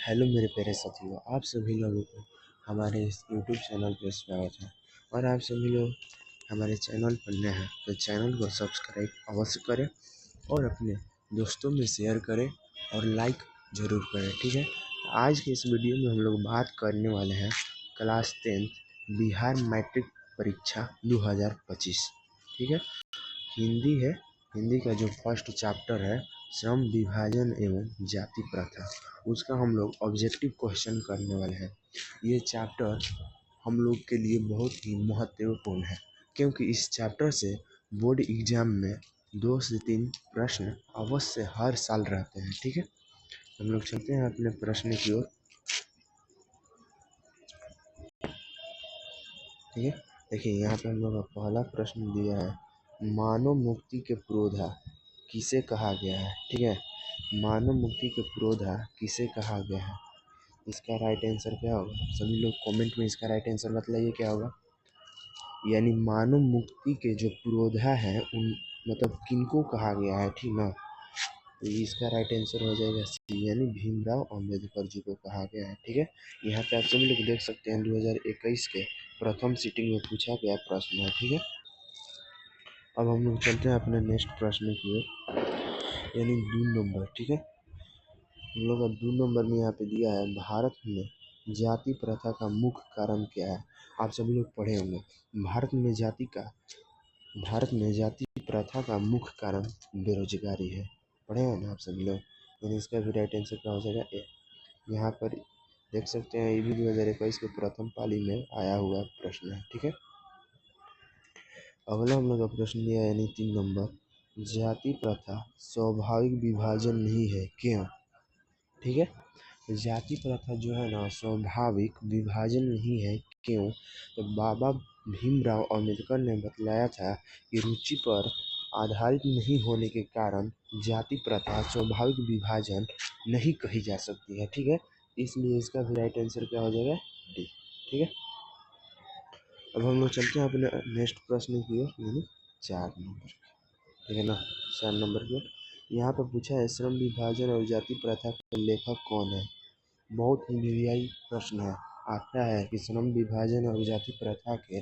Hello मेरे प्यारे साथियों, आप सभी लोगों को हमारे इस यूट्यूब चैनल पर स्वागत है। और आप सभी लोग हमारे चैनल पर नए हैं तो चैनल को सब्सक्राइब अवश्य करें और अपने दोस्तों में शेयर करें और लाइक ज़रूर करें। ठीक है, आज के इस वीडियो में हम लोग बात करने वाले हैं क्लास 10 बिहार मैट्रिक परीक्षा 2025। ठीक है, हिंदी है। हिंदी का जो फर्स्ट चैप्टर है श्रम विभाजन एवं जाति प्रथा, उसका हम लोग ऑब्जेक्टिव क्वेश्चन करने वाले हैं। ये चैप्टर हम लोग के लिए बहुत ही महत्वपूर्ण है क्योंकि इस चैप्टर से बोर्ड एग्जाम में 2 से 3 प्रश्न अवश्य हर साल रहते हैं। ठीक है, हम लोग चलते हैं अपने प्रश्न की ओर। ठीक है, देखिए यहाँ पे हम लोग का पहला प्रश्न दिया है, मानव मुक्ति के पुरोधा किसे कहा गया है। ठीक है, मानव मुक्ति के पुरोधा किसे कहा गया है, इसका राइट आंसर क्या होगा? सभी लोग कमेंट में इसका राइट आंसर बताइए क्या होगा। यानी मानव मुक्ति के जो पुरोधा है उन मतलब किनको कहा गया है, ठीक ना। तो इसका राइट आंसर हो जाएगा सी, यानी भीमराव अंबेडकर जी को कहा गया है। ठीक है, यहाँ पे आप सभी लोग देख सकते हैं 2021 के प्रथम सीटिंग में पूछा गया प्रश्न है। ठीक है, अब हम लोग चलते हैं अपने नेक्स्ट प्रश्न की ओर, यानी 2 नंबर। ठीक है, हम लोग का 2 नंबर में यहाँ पे दिया है, भारत में जाति प्रथा का मुख्य कारण क्या है। आप सभी लोग पढ़े होंगे, भारत में जाति प्रथा का मुख्य कारण बेरोजगारी है। पढ़े हैं ना आप सभी लोग, यानी इसका भी राइट आंसर क्या हो जाएगा ए। यहाँ पर देख सकते हैं ये भी 2021 के प्रथम पाली में आया हुआ प्रश्न है। ठीक है, अगला हम लोग का प्रश्न दिया है, यानी 3 नंबर, जाति प्रथा स्वाभाविक विभाजन नहीं है क्यों। ठीक है, जाति प्रथा जो है ना स्वाभाविक विभाजन नहीं है क्यों। तो बाबा भीमराव अम्बेडकर ने बतलाया था कि रुचि पर आधारित नहीं होने के कारण जाति प्रथा स्वाभाविक विभाजन नहीं कही जा सकती है। ठीक है, इसलिए इसका भी राइट आंसर क्या हो जाएगा डी। ठीक है, अब हम लोग चलते हैं अपने नेक्स्ट प्रश्न की ओर, यानी 4 नंबर। ठीक है ना, 4 नंबर की ओर यहाँ पर पूछा है, श्रम विभाजन और जाति प्रथा के लेखक कौन है। बहुत ही वीवीआई प्रश्न है, आता है कि श्रम विभाजन और जाति प्रथा के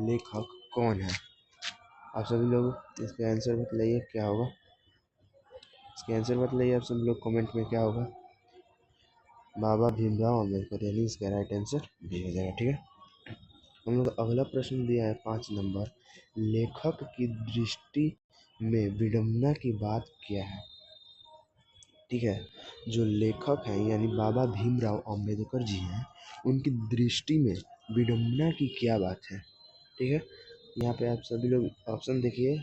लेखक कौन है। आप सभी लोग इसका आंसर बताइए क्या होगा। इसका आंसर बताइए आप सभी लोग कमेंट में क्या होगा। बाबा भीमराव अम्बेडकर, यानी इसका राइट आंसर भी हो जाएगा। ठीक है, हम लोग अगला प्रश्न दिया है 5 नंबर, लेखक की दृष्टि में विडंबना की बात क्या है। ठीक है, जो लेखक हैं यानी बाबा भीमराव अंबेडकर जी हैं, उनकी दृष्टि में विडंबना की क्या बात है। ठीक है, यहाँ पे आप सभी लोग ऑप्शन देखिए,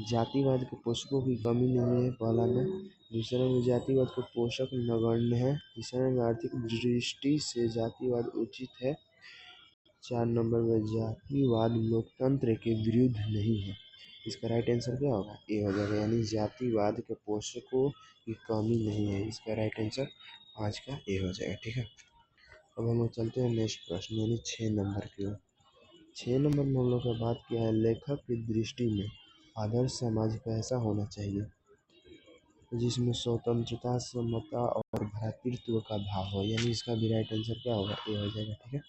जातिवाद के पोषकों की कमी नहीं है पहला में, दूसरे में जातिवाद के पोषक नगण्य है, तीसरे में आर्थिक दृष्टि से जातिवाद उचित है, 4 नंबर में जातिवाद लोकतंत्र के विरुद्ध नहीं है। इसका राइट आंसर क्या होगा, ए हो जाएगा, यानी जातिवाद के पोषकों की कमी नहीं है। इसका राइट आंसर 5 का ए हो जाएगा। ठीक है, अब हम लोग चलते हैं नेक्स्ट प्रश्न, यानी 6 नंबर की ओर। 6 नंबर में हम लोग का बात किया है, लेखक की दृष्टि में आदर्श समाज कैसा होना चाहिए, जिसमें स्वतंत्रता, समता और भ्रातृत्व का भाव हो। यानी इसका भी राइट आंसर क्या होगा, ए हो जाएगा। ठीक है,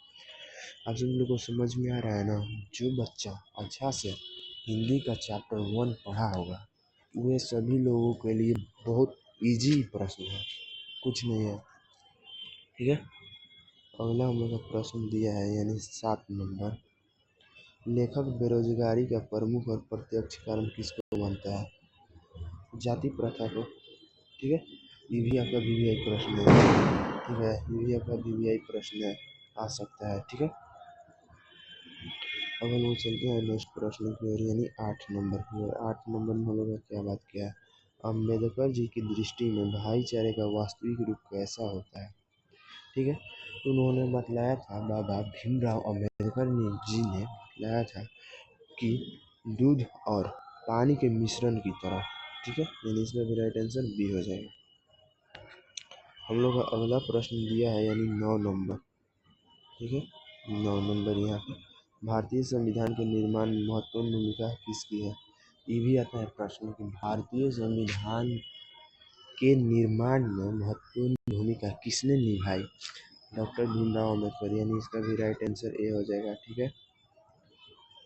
आप सभी लोग को समझ में आ रहा है ना। जो बच्चा अच्छा से हिंदी का चैप्टर 1 पढ़ा होगा, वे सभी लोगों के लिए बहुत इजी प्रश्न है, कुछ नहीं है। ठीक है, अगला हम लोग का प्रश्न दिया है, यानी 7 नंबर, लेखक बेरोजगारी का प्रमुख और प्रत्यक्ष कारण किसको मानता है, जाति प्रथा को। ठीक है, ये भी आपका वीवीआई प्रश्न है। ठीक है, ये भी आपका वीवीआई प्रश्न है, आ सकता है। ठीक है, अब हम लोग चलते हैं नेक्स्ट प्रश्न की ओर, यानी 8 नंबर की ओर। 8 नंबर में हम लोगों ने क्या बात किया है, अम्बेडकर जी की दृष्टि में भाईचारे का वास्तविक रूप कैसा होता है। ठीक है, तो उन्होंने बतलाया था, बाबा भीमराव अम्बेडकर जी ने बतलाया था कि दूध और पानी के मिश्रण की तरह। ठीक है, यानी इसमें भी राइट आंसर बी हो जाएगा। हम लोग का अगला प्रश्न दिया है, यानी 9 नंबर। ठीक है, 9 नंबर यहाँ पे, भारतीय संविधान के निर्माण में महत्वपूर्ण भूमिका किसकी है। ये भी आता है प्रश्न कि भारतीय संविधान के निर्माण में महत्वपूर्ण भूमिका किसने निभाई? डॉक्टर भीमराव अम्बेडकर, यानी इसका भी राइट आंसर ए हो जाएगा। ठीक है,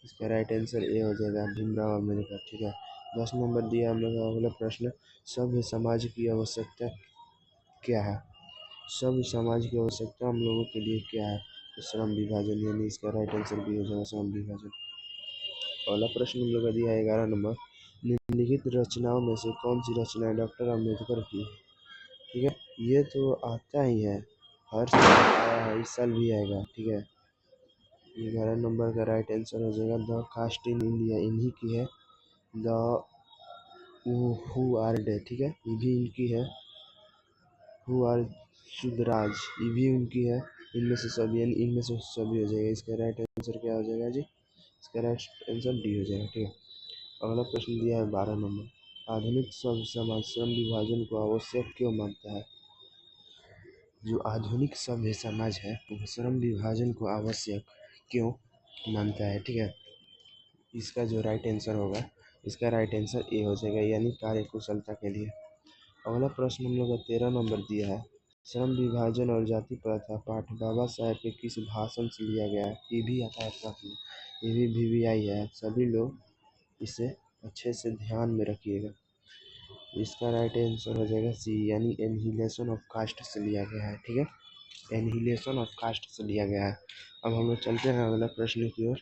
इसका राइट आंसर ए हो जाएगा, भीमराव अम्बेडकर। ठीक है, 10 नंबर दिया हम लोग का अगला प्रश्न, सभ्य समाज की आवश्यकता क्या है? सभ्य समाज की आवश्यकता हम लोगों के लिए क्या है? तो श्रम विभाजन, यानी इसका राइट आंसर भी हो जाएगा श्रम विभाजन। अगला प्रश्न हम लोग का दिया है 11 नंबर, निम्नलिखित रचनाओं में से कौन सी रचनाएं डॉक्टर अम्बेडकर की है? ठीक है, ये तो आता ही है, हर साल आया है, इस साल भी आएगा। ठीक है, 11 नंबर का राइट आंसर हो जाएगा द कास्ट इन इंडिया, इन्हीं की है। द हु आर डेड, ठीक है, ये भी इनकी है। हु आर सुधराज, ये भी उनकी है। इनमें से सभी, यानी इनमें से सभी हो जाएगा। इसका राइट आंसर क्या हो जाएगा जी? इसका राइट आंसर डी हो जाएगा। ठीक है, अगला प्रश्न दिया है 12 नंबर, आधुनिक सभ्य समाज श्रम विभाजन को आवश्यक क्यों मानता है? जो आधुनिक सभ्य समाज है वो श्रम विभाजन को आवश्यक क्यों मानता है? ठीक है, इसका जो राइट आंसर होगा, इसका राइट आंसर ए हो जाएगा, यानी कार्य कुशलता के लिए। अगला प्रश्न हम लोग का 13 नंबर दिया है, श्रम विभाजन और जाति प्रथा पाठ बाबा साहेब के किस भाषण से लिया गया है? ये भी आता है प्रश्न, ये भी VVI है, सभी लोग इसे अच्छे से ध्यान में रखिएगा। इसका राइट आंसर हो जाएगा सी, यानी एनहिलेशन ऑफ कास्ट से लिया गया है। ठीक है, एनहिलेशन ऑफ कास्ट से लिया गया है। अब हम लोग चलते हैं अगला प्रश्न की ओर।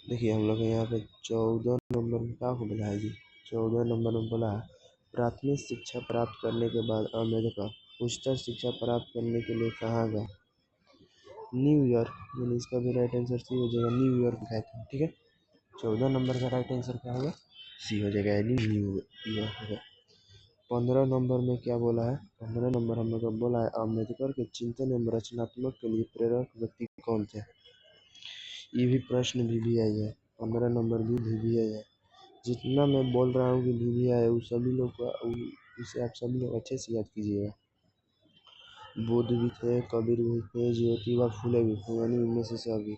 देखिए हम लोग यहाँ पे 14 नंबर में क्या बोला है जी? 14 नंबर में बोला है, प्राथमिक शिक्षा प्राप्त करने के बाद अम्बेडकर उच्चतर शिक्षा प्राप्त करने के लिए कहाँ गए? न्यूयॉर्क, यानी इसका भी राइट आंसर सी हो जाएगा, न्यूयॉर्क गए थे। ठीक है, 14 नंबर का राइट आंसर क्या होगा? सी हो जाएगा, यानी न्यूयॉर्क होगा। 15 नंबर में क्या बोला है? 15 नंबर हम लोग को बोला है, अम्बेडकर के चिंतन एवं रचनात्मक के लिए प्रेरक व्यक्ति कौन थे? ये भी प्रश्न VVI है, 15 नंबर भी VVI है। जितना मैं बोल रहा हूँ कि VVI है, उस सभी लोग का, उसे आप सभी लोग अच्छे से याद कीजिएगा। बुद्ध भी थे, कबीर भी थे, ज्योतिबा फुले भी थे, यानी इनमें से सभी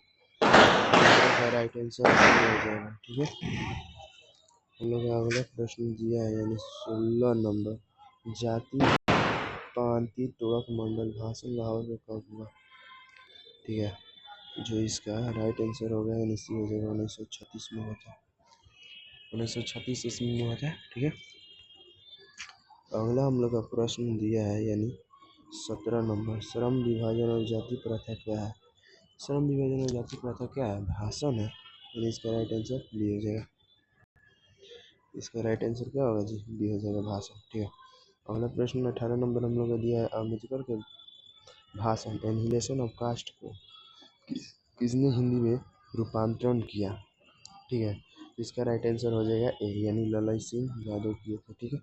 राइट आंसर हो जाएगा। ठीक है, हम लोग अगला प्रश्न दिया है, यानी 16 नंबर, जाति पांति तोड़क मंडल भाषण लाहौर में कब हुआ? ठीक है, जो इसका राइट आंसर होगा, यानी सी हो जाएगा, 1936 में होता है, 1936 ईस्वी में होता है। ठीक है, अगला हम लोग का प्रश्न दिया है, यानी 17 नंबर, श्रम विभाजन और जाति प्रथा क्या है? श्रम विभाजन और जाति प्रथा क्या है? भाषण है, यानी इसका राइट आंसर बी हो जाएगा। इसका राइट आंसर क्या होगा जी? बी हो जाएगा, भाषण। ठीक है, अगला प्रश्न 18 नंबर हम लोग का दिया है, अम्बेडकर के भाषण एनहिलेशन ऑफ कास्ट को किसने हिंदी में रूपांतरण किया? ठीक है, इसका राइट आंसर हो जाएगा ए, यानी ललाई सिंह यादव किए थे। ठीक है,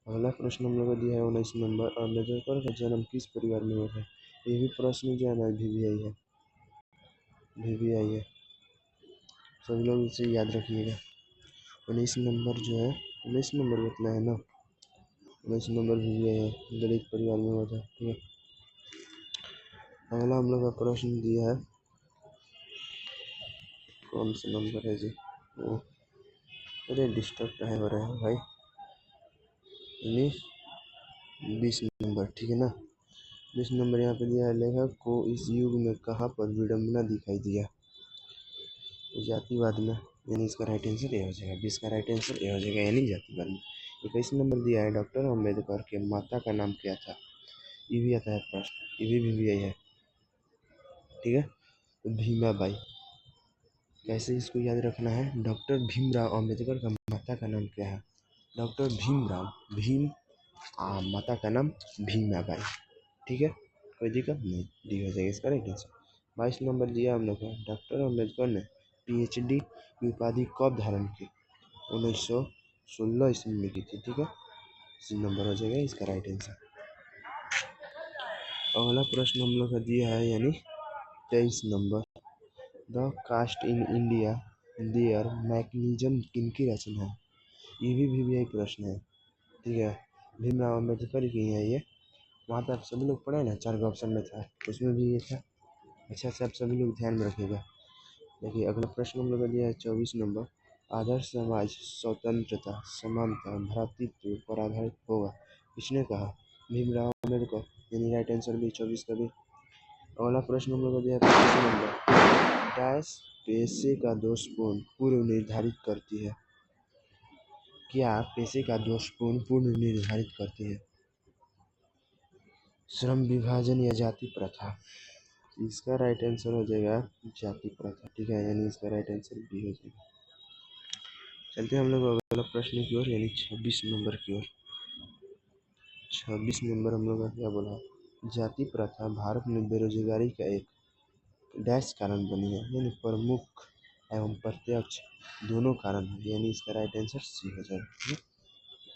अगला प्रश्न हम लोग को दिया है 19 नंबर, अम्बेडकर का जन्म किस परिवार में हुआ था? ये भी प्रश्न जो है ना VVI है, VVI है, सभी लोग इसे याद रखिएगा। 19 नंबर जो है, 19 नंबर बतला है ना, 19 नंबर VVI है, दलित परिवार में हुआ था। ठीक है, अगला हम लोग का प्रश्न दिया है, कौन सा नंबर है जी? वो अरे डिस्टर्ब काहे हो रहा है भाई, 20 नंबर। ठीक है ना, 20 नंबर यहाँ पे दिया है, लेखक को इस युग में कहाँ पर विडम्बना दिखाई दिया? जातिवाद में, यानी इसका राइट आंसर ए हो जाएगा, 20 का राइट आंसर ए हो जाएगा, यानी जातिवाद में। 21 नंबर दिया है, डॉक्टर अम्बेडकर के माता का नाम क्या था? ये भी आता है प्रश्न, ये भी VVI है। ठीक है, तो भीमाबाई, कैसे इसको याद रखना है? डॉक्टर भीमराव अम्बेडकर का माता का नाम क्या है? डॉक्टर भीमराव, भीम माता का नाम भीमाबाई। ठीक है, कोई दिक्कत नहीं, डी हो जाएगा इसका राइट आंसर। 22 नंबर दिया हम लोग को, डॉक्टर अम्बेडकर ने PhD की उपाधि कब धारण की? 1916 ईस्वी में की थी। ठीक है, सी नंबर हो जाएगा इसका राइट आंसर। अगला प्रश्न हम लोग का दिया है, यानी 23 number, the caste in India their mechanism किनकी रचना है? ये भी VVI प्रश्न है। ठीक है, भीमराव अम्बेडकर की है ये, वहाँ पे आप सभी लोग पढ़े ना, 4 का ऑप्शन में था, उसमें भी ये था। अच्छा से आप सभी लोग ध्यान में रखिएगा। देखिए अगला प्रश्न हम लोग का दिया है 24 नंबर, आदर्श समाज स्वतंत्रता, समानता, भ्रातृत्व पर आधारित होगा, किसने कहा? भीमराव अम्बेडकर। यानी राइट आंसर भी 24 का भी। अगला प्रश्न हम लोग को दिया 25 नंबर। डैश पेशे का दोषपूर्ण पूर्व निर्धारित करती है? क्या पेशे का दोषपूर्ण पूर्व निर्धारित करती है? श्रम विभाजन या जाति प्रथा? इसका राइट आंसर हो जाएगा जाति प्रथा। ठीक है, यानी इसका राइट आंसर बी हो जाएगा। चलते हैं हम लोग अगला प्रश्न की ओर, यानी 26 नंबर की ओर। 26 नंबर हम लोग का क्या बोला? जाति प्रथा भारत में बेरोजगारी का एक डैश कारण बनी है, यानी प्रमुख एवं प्रत्यक्ष दोनों कारण है, यानी इसका राइट आंसर सी हो जाएगा। ठीक है,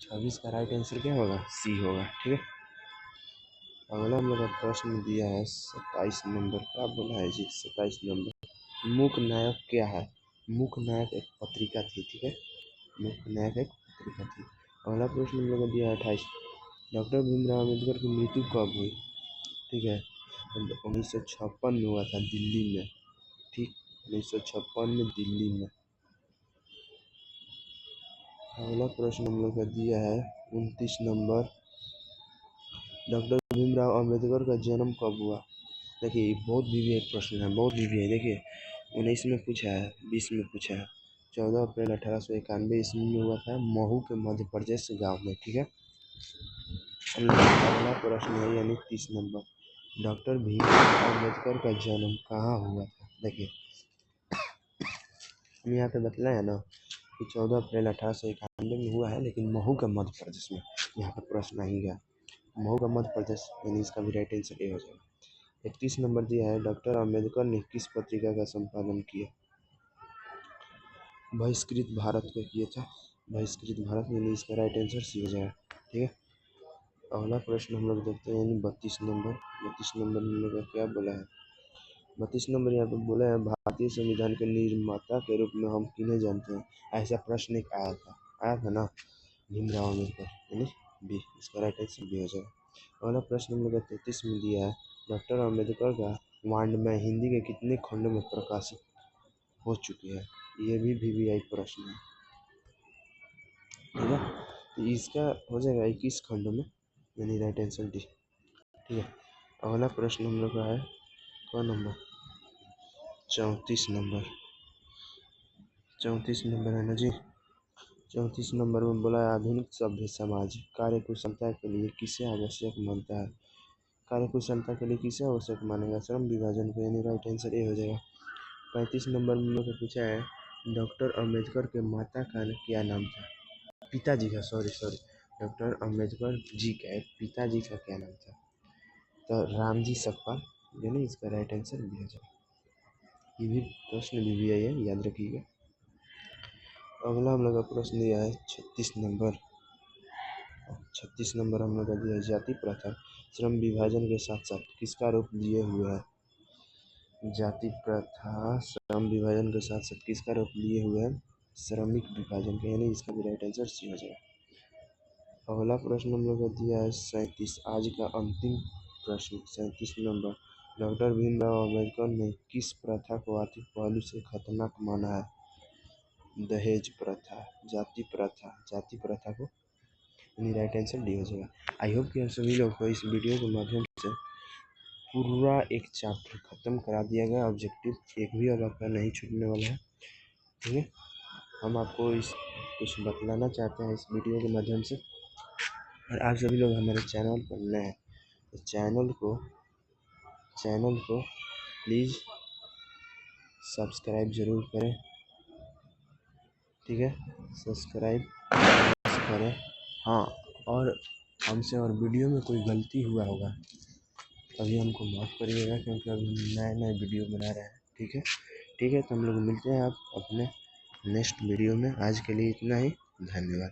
26 का राइट आंसर क्या होगा? सी होगा। ठीक है, अगला हम लोग का प्रश्न दिया है 27 नंबर का। बोला है जी 27 नंबर। मूक नायक क्या है? मूक नायक एक पत्रिका थी। ठीक है, मूक नायक एक पत्रिका थी। अगला प्रश्न हम लोग को दिया है 28। डॉक्टर भीमराव अम्बेडकर की मृत्यु कब हुई? ठीक है, 1956 में हुआ था दिल्ली में। ठीक, 1956 में दिल्ली में। अगला प्रश्न हम लोग का दिया है 29 नंबर। डॉक्टर भीमराव अम्बेडकर का जन्म कब हुआ? देखिए बहुत विवेक प्रश्न है, बहुत विवेक। देखिए 19 में पूछा है, 20 में पूछा है। 14 अप्रैल 1891 ईस्वी में हुआ था, महू के मध्य प्रदेश गाँव में। ठीक है, अगला प्रश्न है यानी 30 नंबर। डॉक्टर भीमराव अम्बेडकर का जन्म कहाँ हुआ था? देखिए हम यहाँ पे बतलाया ना कि 14 अप्रैल 1891 में हुआ है, लेकिन महू का मध्य प्रदेश में। यहाँ पर प्रश्न नहीं गया, महू का मध्य प्रदेश, यानी इसका भी राइट आंसर ए हो जाएगा। 31 नंबर दिया है। डॉक्टर अम्बेडकर ने किस पत्रिका का संपादन किया? बहिष्कृत भारत का किया था, बहिष्कृत भारत, यानी इसका राइट आंसर सी हो जाएगा। ठीक है, अगला प्रश्न हम लोग देखते हैं, यानी 32 नंबर। 32 नंबर हम लोग का क्या बोला है? 32 नंबर यहाँ पे बोला है भारतीय संविधान के निर्माता के रूप में हम किन्हें जानते हैं? ऐसा प्रश्न एक आया था ना, भीमराव अम्बेडकर, यानी बी, इसका राइट आंसर बी हो जाएगा। अगला प्रश्न हम लोग का 33 में दिया है। डॉक्टर अम्बेडकर का वाङ्मय हिंदी के कितने खंडों में प्रकाशित हो चुकी है? ये भी VVI प्रश्न है। ठीक है, तो इसका हो जाएगा 21 खंडों में, यानी राइट आंसर डी। ठीक है, अगला प्रश्न हम लोग का है कौन नंबर? 34 नंबर। 34 नंबर है ना जी। 34 नंबर में बोला है आधुनिक सभ्य समाज कार्यकुशलता के लिए किसे आवश्यक मानता है? कार्यकुशलता के लिए किसे आवश्यक मानेगा? श्रम विभाजन को, यानी राइट आंसर ए हो जाएगा। 35 नंबर में लोग पूछा है डॉक्टर अम्बेडकर के माता का क्या नाम था? पिताजी का, सॉरी, डॉक्टर अम्बेडकर जी का पिताजी का क्या नाम था? तो रामजी सकपाल, यानी इसका राइट आंसर बी हो जाएगा। ये भी प्रश्न VVI है, याद रखिएगा। अगला हम लोग का प्रश्न दिया है 36 नंबर। 36 नंबर हम लोग का दिया है जाति प्रथा श्रम विभाजन के साथ साथ किसका रूप लिए हुए है? जाति प्रथा श्रम विभाजन के साथ साथ किसका रूप लिए हुए हैं? श्रमिक विभाजन के, यानी इसका भी राइट आंसर सी हो जाएगा। अगला प्रश्न हम लोग को दिया है 37, आज का अंतिम प्रश्न 37 नंबर। डॉक्टर भीमराव अम्बेडकर ने किस प्रथा को आर्थिक पहलू से खतरनाक माना है? दहेज प्रथा, जाति प्रथा को, यानी राइट आंसर डी हो जाएगा। आई होप कि आप सभी लोग को इस वीडियो के माध्यम से पूरा एक चैप्टर खत्म करा दिया गया। ऑब्जेक्टिव एक भी और आपका नहीं छूटने वाला है। ठीक है, हम आपको इस कुछ बतलाना चाहते हैं इस वीडियो के माध्यम से। और आप सभी लोग हमारे चैनल पर नए हैं तो चैनल को प्लीज़ सब्सक्राइब ज़रूर करें। ठीक है, सब्सक्राइब करें। हाँ, और हमसे और वीडियो में कोई गलती हुआ होगा अभी हमको माफ़ करिएगा, क्योंकि अभी हम नए वीडियो बना रहे हैं। ठीक है, तो हम लोग मिलते हैं आप अपने नेक्स्ट वीडियो में। आज के लिए इतना ही, धन्यवाद।